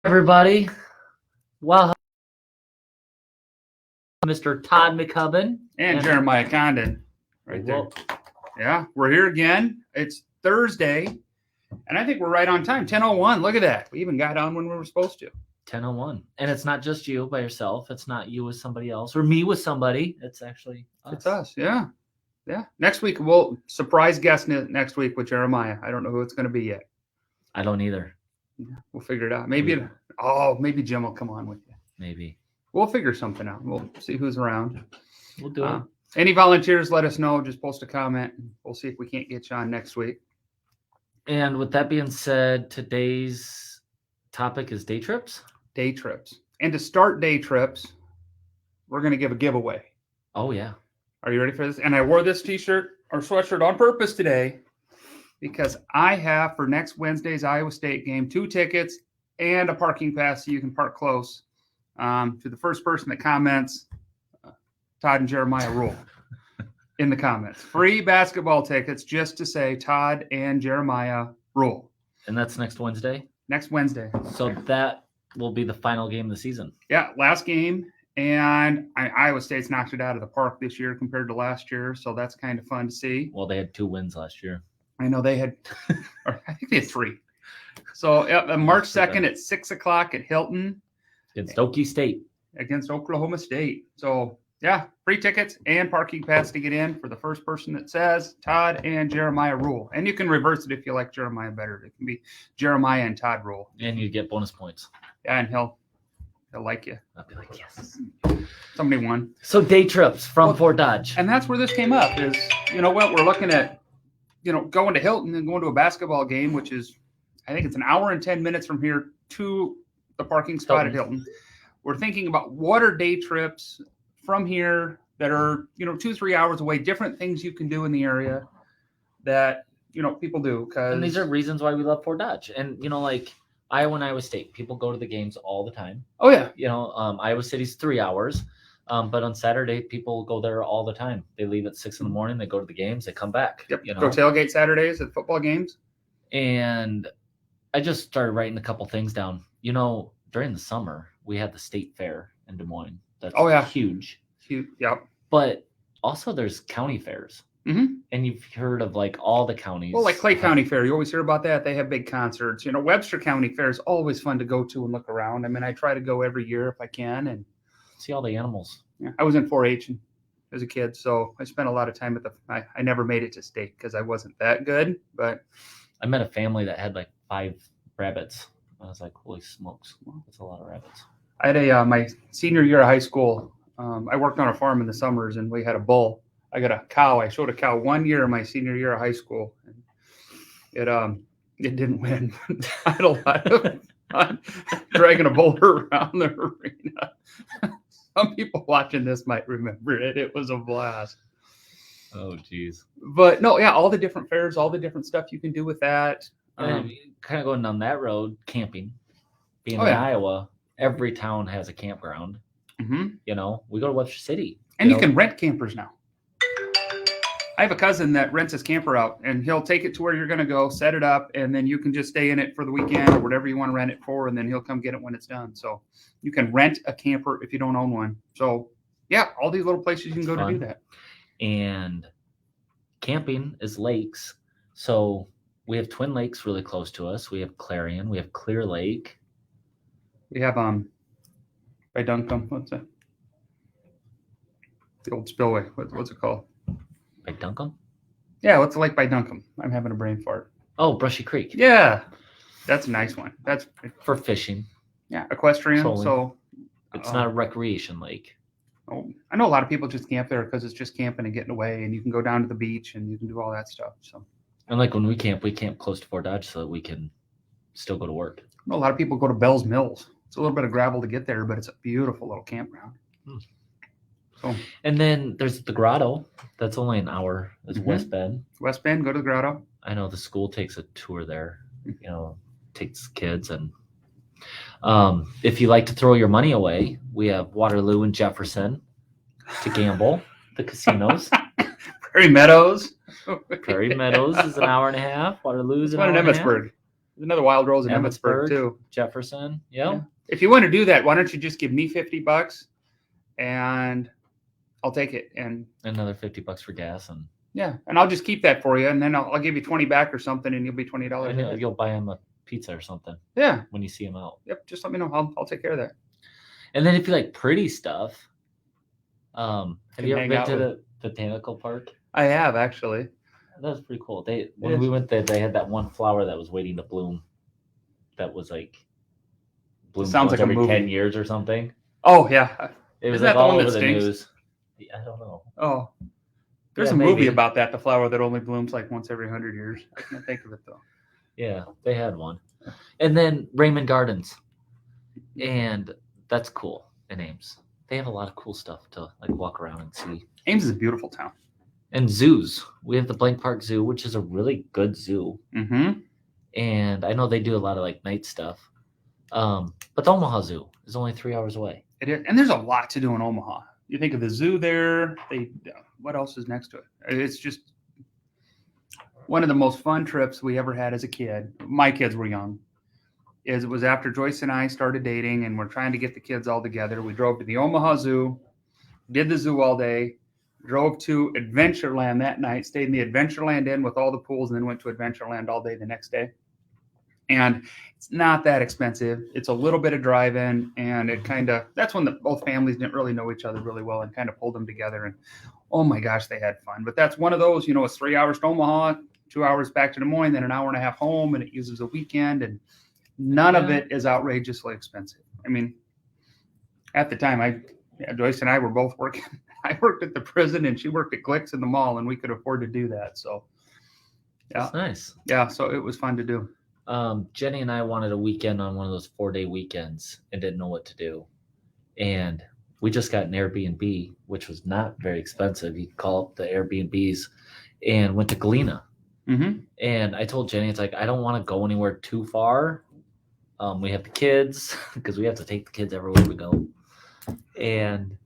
Everybody, well, Mr. Todd McCubbin and Jeremiahjcondon, right there. Yeah, we're here again. It's Thursday, and I think we're right on time. 10:01. Look at that. We even got on when we were supposed to. 10:01, and it's not just you by yourself. It's not you with somebody else or me with somebody. It's actually us. It's us. Yeah. Next week we'll surprise guest next week with Jeremiah. I don't know who it's going to be yet. I don't either. Yeah, we'll figure it out. Maybe Jim will come on with you. Maybe we'll figure something out. We'll see who's around. We'll do it. Any volunteers, let us know. Just post a comment. We'll see if we can't get you on next week. And with that being said, today's topic is day trips. Day trips. And to start day trips, we're going to give a giveaway. Oh, yeah. Are you ready for this? And I wore this t-shirt or sweatshirt on purpose today because I have for next Wednesday's Iowa State game 2 tickets and a parking pass so you can park close. To the first person that comments, Todd and Jeremiah rule in the comments. Free basketball tickets just to say Todd and Jeremiah rule. And that's next Wednesday? Next Wednesday. So that will be the final game of the season. Yeah, last game. And Iowa State's knocked it out of the park this year compared to last year. So that's kind of fun to see. Well, they had 2 wins last year. I know they had, or I think they had 3. So March 2nd at 6 o'clock at Hilton. Against Okie State. Against Oklahoma State. So, yeah, free tickets and parking pass to get in for the first person that says Todd and Jeremiah rule. And you can reverse it if you like Jeremiah better. It can be Jeremiah and Todd rule. And you get bonus points. Yeah, and he'll like you. I'll be like, yes. Somebody won. So day trips from Fort Dodge. And that's where this came up is, you know what, we're looking at, going to Hilton and going to a basketball game, which is, I think it's an hour and 10 minutes from here to the parking spot at Hilton. We're thinking about what are day trips from here that are, 2-3 hours away, different things you can do in the area that, people do. And these are reasons why we love Fort Dodge. And, like Iowa and Iowa State, people go to the games all the time. Oh, yeah. Iowa City's 3 hours. But on Saturday, people go there all the time. They leave at 6 a.m. They go to the games. They come back. Yep. Go tailgate Saturdays at football games. And I just started writing a couple things down. During the summer, we had the state fair in Des Moines. That's huge. Huge. Yep. But also there's county fairs. Mm-hmm. And you've heard of all the counties. Well, like Clay County Fair, you always hear about that. They have big concerts. Webster County Fair is always fun to go to and look around. I mean, I try to go every year if I can and see all the animals. Yeah, I was in 4-H as a kid, so I spent a lot of time at I never made it to state because I wasn't that good. But I met a family that had 5 rabbits. I was like, holy smokes, that's a lot of rabbits. I had my senior year of high school. I worked on a farm in the summers, and we had a bull. I got a cow. I showed a cow 1 year in my senior year of high school. And it didn't win. I had a lot of fun dragging a bull around the arena. Some people watching this might remember it. It was a blast. Oh, geez. But no, yeah, all the different fairs, all the different stuff you can do with that. And kind of going down that road, camping. Being in Iowa, every town has a campground. Mm-hmm. We go to Webster City. And you can rent campers now. I have a cousin that rents his camper out, and he'll take it to where you're going to go, set it up, and then you can just stay in it for the weekend or whatever you want to rent it for, and then he'll come get it when it's done. So you can rent a camper if you don't own one. So, yeah, all these little places you can go to do that. And camping is lakes. So we have Twin Lakes really close to us. We have Clarion. We have Clear Lake. We have by Duncombe. What's that? The old spillway. What's it called? By Duncombe? Yeah, what's the lake by Duncombe? I'm having a brain fart. Oh, Brushy Creek. Yeah, that's a nice one. That's for fishing. Yeah, equestrian. Solely. So it's not a recreation lake. Oh, I know a lot of people just camp there because it's just camping and getting away, and you can go down to the beach and you can do all that stuff. So. And when we camp close to Fort Dodge so that we can still go to work. I know a lot of people go to Bell's Mills. It's a little bit of gravel to get there, but it's a beautiful little campground. So. And then there's the Grotto. That's only an hour. It's West Bend. West Bend, go to the Grotto. I know the school takes a tour there. Takes kids. And if you like to throw your money away, we have Waterloo and Jefferson to gamble. The casinos. Prairie Meadows. Prairie Meadows is an hour and a half. Waterloo's an hour and a half. Emmitsburg. There's another Wild Rose in Emmitsburg too. Jefferson. Yeah. Yeah. If you want to do that, why don't you just give me $50 and I'll take it. And Another $50 for gas, and yeah, and I'll just keep that for you, and then I'll give you 20 back or something, and you'll be $20. you'll buy him a pizza or something. Yeah. When you see him out. Yep. Just let me know. I'll take care of that. And then if you like pretty stuff, have you ever hang been out to with- the botanical park? I have actually. That was pretty cool. When we went there, they had that one flower that was waiting to bloom. That was like blooms Sounds once like a every movie. 10 years or something. Oh yeah. It was Isn't like that the all one that over the stinks? news. I don't know. Oh. There's Yeah, a movie maybe. about that, the flower that only blooms like once every 100 years. I can't think of it though. Yeah, they had one. And then Raymond Gardens. And that's cool in Ames. They have a lot of cool stuff to like walk around and see. Ames is a beautiful town. And zoos. We have the Blank Park Zoo, which is a really good zoo. Mm-hmm. And I know they do a lot of like night stuff. But the Omaha Zoo is only 3 hours away. It is, and there's a lot to do in Omaha. You think of the zoo there. What else is next to it? It's just one of the most fun trips we ever had as a kid. My kids were young. It was after Joyce and I started dating, and we're trying to get the kids all together. We drove to the Omaha Zoo, did the zoo all day, drove to Adventureland that night, stayed in the Adventureland Inn with all the pools, and then went to Adventureland all day the next day. And it's not that expensive. It's a little bit of drive-in, and that's when both families didn't really know each other really well and kind of pulled them together. And oh my gosh, they had fun. But that's one of those, it's 3 hours to Omaha, 2 hours back to Des Moines, then an hour and a half home, and it uses a weekend, and none of it is outrageously expensive. I mean, at the time, Joyce and I were both working. I worked at the prison, and she worked at Glick's in the mall, and we could afford to do that. So, yeah, That's nice. Yeah, so it was fun to do. Jenny and I wanted a weekend on one of those 4-day weekends and didn't know what to do. And we just got an Airbnb, which was not very expensive. You could call up the Airbnbs, and went to Galena. Mm-hmm. And I told Jenny, it's like, I don't want to go anywhere too far. We have the kids because we have to take the kids everywhere we go. And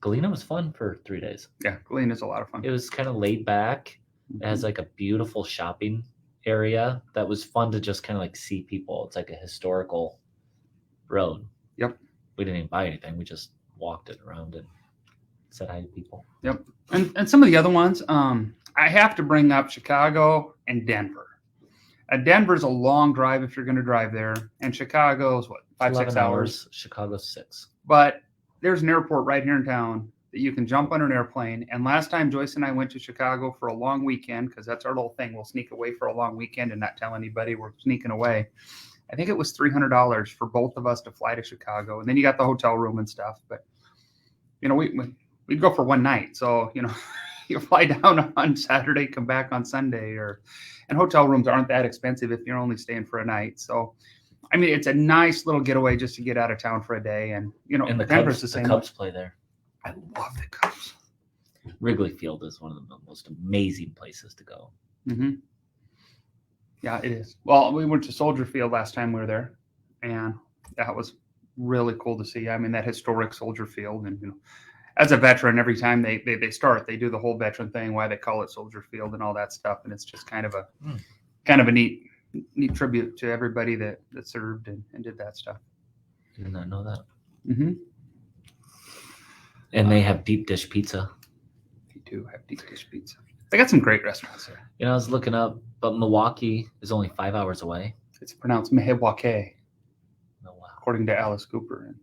Galena was fun for 3 days. Yeah, Galena's a lot of fun. It was kind of laid back. It has like a beautiful shopping area that was fun to just kind of like see people. It's like a historical road. Yep. We didn't even buy anything. We just walked it around and said hi to people. Yep. And some of the other ones, I have to bring up Chicago and Denver. Denver's a long drive if you're going to drive there, and Chicago's 5-6 hours. Chicago's 6. But there's an airport right here in town that you can jump on an airplane. And last time Joyce and I went to Chicago for a long weekend, because that's our little thing, we'll sneak away for a long weekend and not tell anybody we're sneaking away. I think it was $300 for both of us to fly to Chicago, and then you got the hotel room and stuff. But we'd go for one night, so you fly down on Saturday, come back on Sunday, and hotel rooms aren't that expensive if you're only staying for a night. So, I mean, it's a nice little getaway just to get out of town for a day, and And the Denver's Cubs, the same. the Cubs play there. I love the Cubs. Wrigley Field is one of the most amazing places to go. Mm-hmm. Yeah, it is. Well, we went to Soldier Field last time we were there, and that was really cool to see. I mean, that historic Soldier Field, and as a veteran, every time they start, they do the whole veteran thing, why they call it Soldier Field and all that stuff, and it's just kind of a neat tribute to everybody that served and did that stuff. Did not know that. Mm-hmm. And they have deep dish pizza. They do have deep dish pizza. They got some great restaurants there. I was looking up, but Milwaukee is only 5 hours away. It's pronounced Milwaukee, Oh, wow. according to Alice Cooper.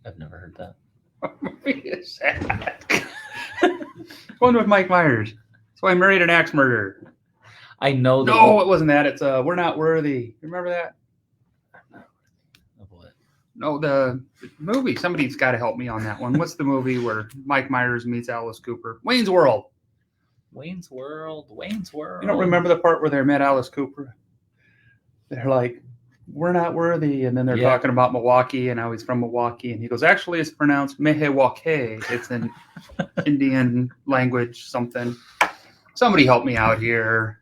I've never heard that. What movie is that? One with Mike Myers. So I married an axe murderer. I know that. No, it wasn't that. It's We're Not Worthy. You remember that? Of what? No, the movie. Somebody's got to help me on that one. What's the movie where Mike Myers meets Alice Cooper? Wayne's World. Wayne's World. You don't remember the part where they met Alice Cooper? They're like, we're not worthy. And then they're talking about Milwaukee and how he's from Milwaukee. And he goes, actually, it's pronounced Milwaukee. It's an Indian language, something. Somebody help me out here.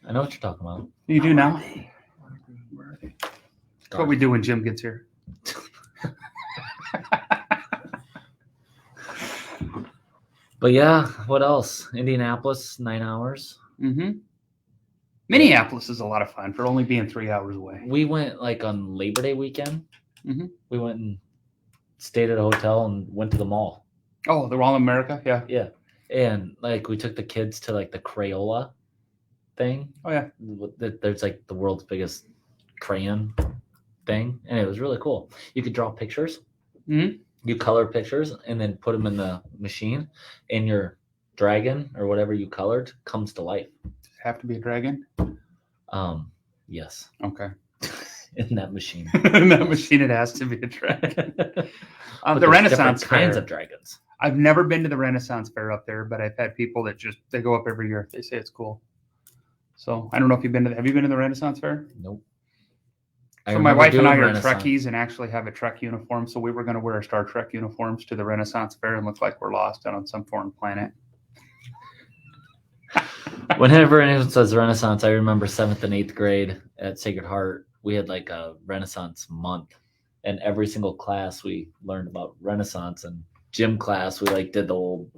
I know what you're talking about. You do now? That's what we do when Jim gets here. But yeah, what else? Indianapolis, 9 hours. Mm-hmm. Minneapolis is a lot of fun for only being 3 hours away. We went like on Labor Day weekend. Mhm. We went and stayed at a hotel and went to the mall. Oh, the All America, yeah. Yeah. And like we took the kids to like the Crayola thing. Oh yeah. There's like the world's biggest crayon thing, and it was really cool. You could draw pictures. Mhm. You color pictures and then put them in the machine, and your dragon or whatever you colored comes to life. Does it have to be a dragon? Yes. Okay. In that machine. In that machine, it has to be a dragon. But The there's Renaissance different kinds Fair. of dragons. I've never been to the Renaissance Fair up there, but I've had people that they go up every year. They say it's cool. So I don't know if have you been to the Renaissance Fair? Nope. So my wife and I are Renaissance. Trekkies and actually have a Trek uniform. So we were going to wear our Star Trek uniforms to the Renaissance Fair and look like we're lost out on some foreign planet. Whenever anyone says Renaissance, I remember 7th and 8th grade at Sacred Heart. We had like a Renaissance month, and every single class we learned about Renaissance. And gym class, we like did the whole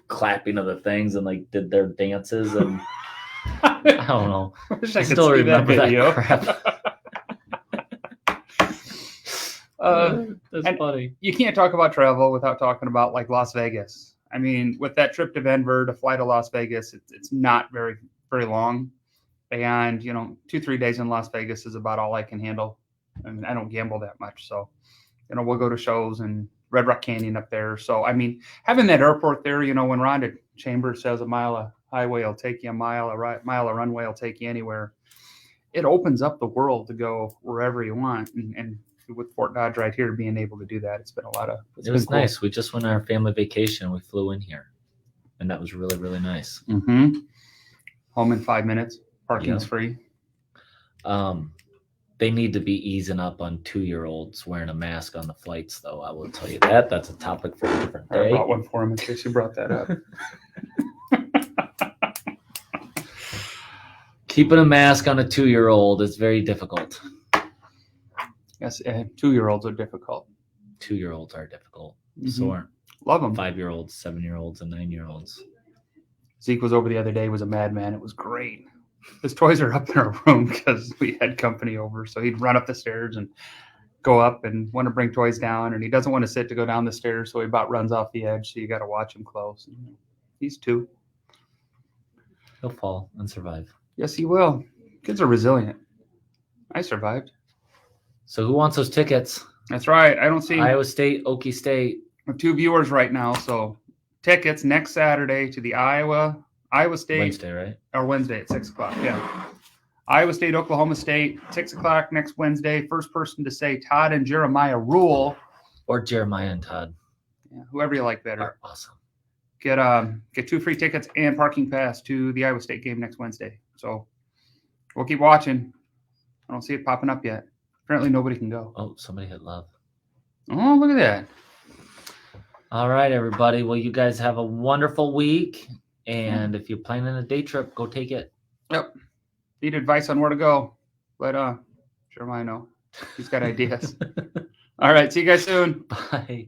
clapping of the things and like did their dances, and I don't know. I wish I I could still see remember that video. crap. That's and- funny. You can't talk about travel without talking about like Las Vegas. I mean, with that trip to Denver to fly to Las Vegas, it's not very, very long. And, 2-3 days in Las Vegas is about all I can handle. I mean, I don't gamble that much. So, we'll go to shows and Red Rock Canyon up there. So, I mean, having that airport there, when Rhonda Chambers says a mile of highway will take you a mile of runway will take you anywhere. It opens up the world to go wherever you want. And with Fort Dodge right here being able to do that, it's been a lot of It was nice. We just went on our family vacation. We flew in here, and that was really, really nice. Mm-hmm. Home in 5 minutes. Parking's Yeah. free. They need to be easing up on 2-year-olds wearing a mask on the flights, though. I will tell you that. That's a topic for a different I day. brought one for him in case you brought that up. Keeping a mask on a 2-year-old is very difficult. Yes, 2-year-olds are difficult. 2-year-olds are difficult. Mhm. So aren't Love them. 5-year-olds, 7-year-olds, and 9-year-olds. Zeke was over the other day. He was a madman. It was great. His toys are up in our room because we had company over. So he'd run up the stairs and go up and want to bring toys down. And he doesn't want to sit to go down the stairs. So he about runs off the edge. So you got to watch him close. He's 2. He'll fall and survive. Yes, he will. Kids are resilient. I survived. So who wants those tickets? That's right. I don't see Iowa State, Okie State. 2 viewers right now. So tickets next Saturday to the Iowa State. Wednesday, right? Or Wednesday at 6:00. Yeah. Iowa State, Oklahoma State, 6:00 next Wednesday. First person to say Todd and Jeremiah rule. Or Jeremiah and Todd. Yeah, whoever you like better. Are awesome. Get 2 free tickets and parking pass to the Iowa State game next Wednesday. So we'll keep watching. I don't see it popping up yet. Apparently nobody can go. Oh, somebody hit love. Oh, look at that. All right, everybody. Well, you guys have a wonderful week. And if you're planning a day trip, go take it. Yep. Need advice on where to go. Let Jeremiah know. He's got ideas. All right. See you guys soon. Bye.